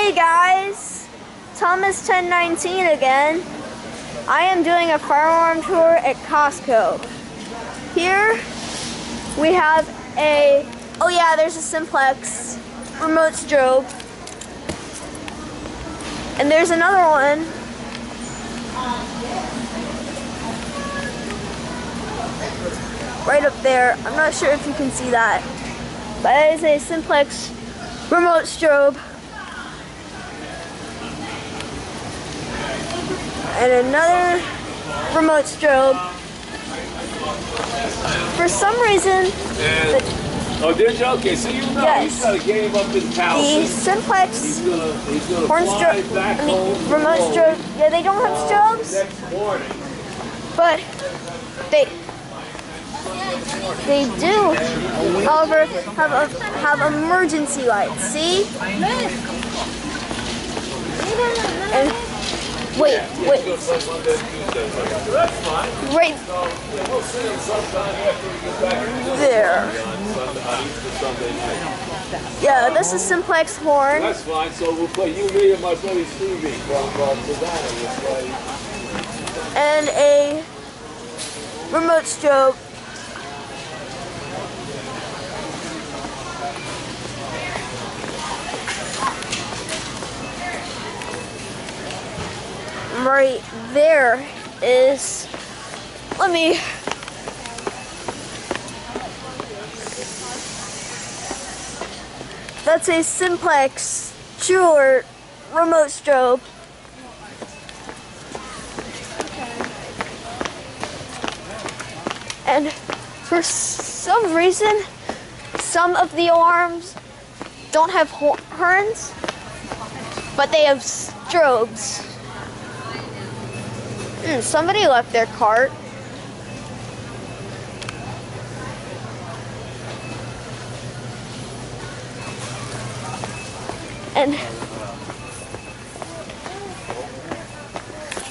Hey guys, Thomas1019 again. I am doing a firearm tour at Costco. Here we have there's a simplex remote strobe. And there's another one. Right up there. I'm not sure if you can see that. But it is a simplex remote strobe. And another remote strobe. For some reason, oh, did you? Okay, so you know he's got a game up in Towson. The simplex he's gonna horn fly strobe, back home remote strobe. Yeah, they don't have strobes, next morning. but they do, however, have emergency lights. See? And wait. Right there. Yeah, this is simplex horn. That's fine. So we'll play you, me, and my buddy Stevie from Savannah. We'll play. And a remote strobe. Right there is, that's a simplex jeweler remote strobe. And for some reason, some of the alarms don't have horns, but they have strobes. Somebody left their cart. And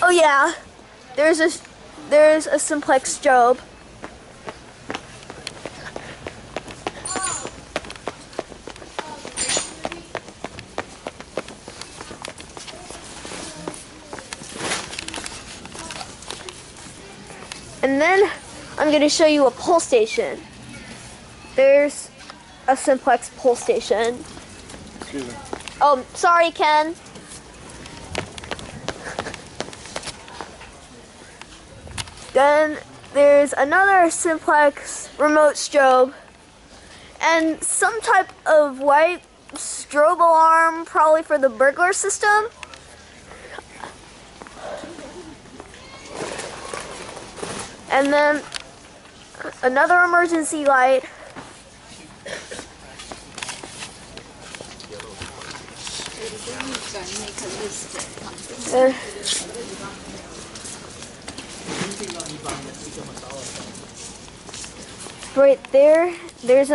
oh yeah, there's a simplex strobe. And then I'm going to show you a pull station. There's a simplex pull station. Excuse me. Oh, sorry, Ken. Then there's another simplex remote strobe and some type of white strobe alarm, probably for the burglar system. And then another emergency light. Right there, there's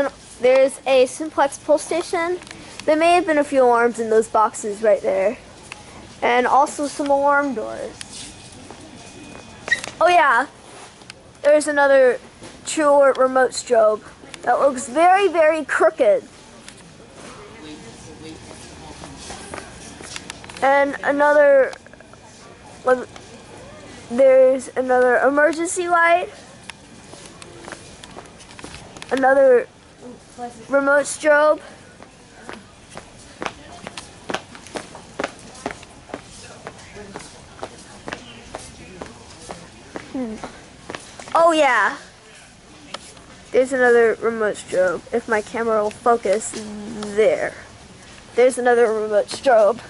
a simplex pull station. There may have been a few alarms in those boxes right there. And also some alarm doors. Oh yeah. There's another jeweler remote strobe that looks very, very crooked. And there's another emergency light, another remote strobe. Oh yeah, there's another remote strobe. If my camera will focus, there's another remote strobe.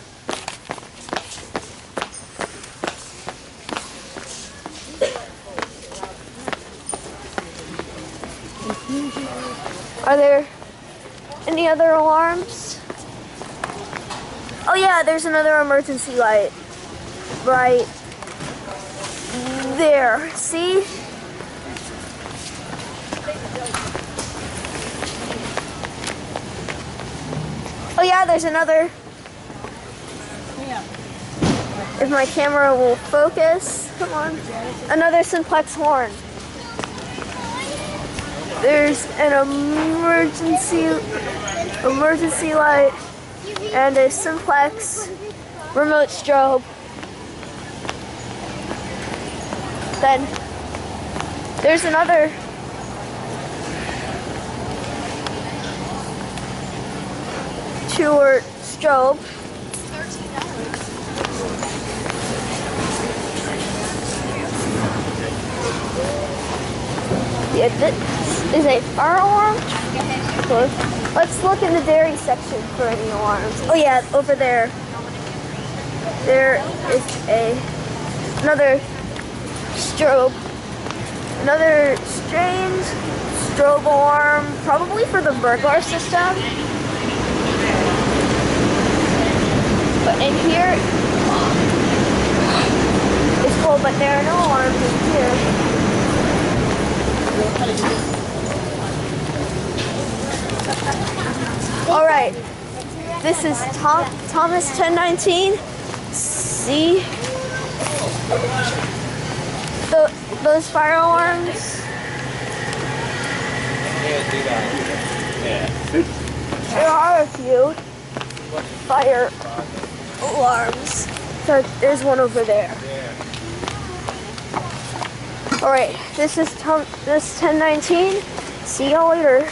Are there any other alarms? Oh yeah, there's another emergency light right there. See? Oh yeah, there's another. If my camera will focus, come on. Another simplex horn. There's an emergency light and a simplex remote strobe. Then there's another tour strobe. Yeah, this is a fire alarm. So let's look in the dairy section for any alarms. Oh yeah, over there. There is another strobe. Another strange strobe alarm, probably for the burglar system. But in here, it's cool, but there are no alarms in here. All right, this is Thomas 1019. See those fire alarms? There are a few fire alarms. So there's one over there. All right, this is Thomas 1019. See y'all later.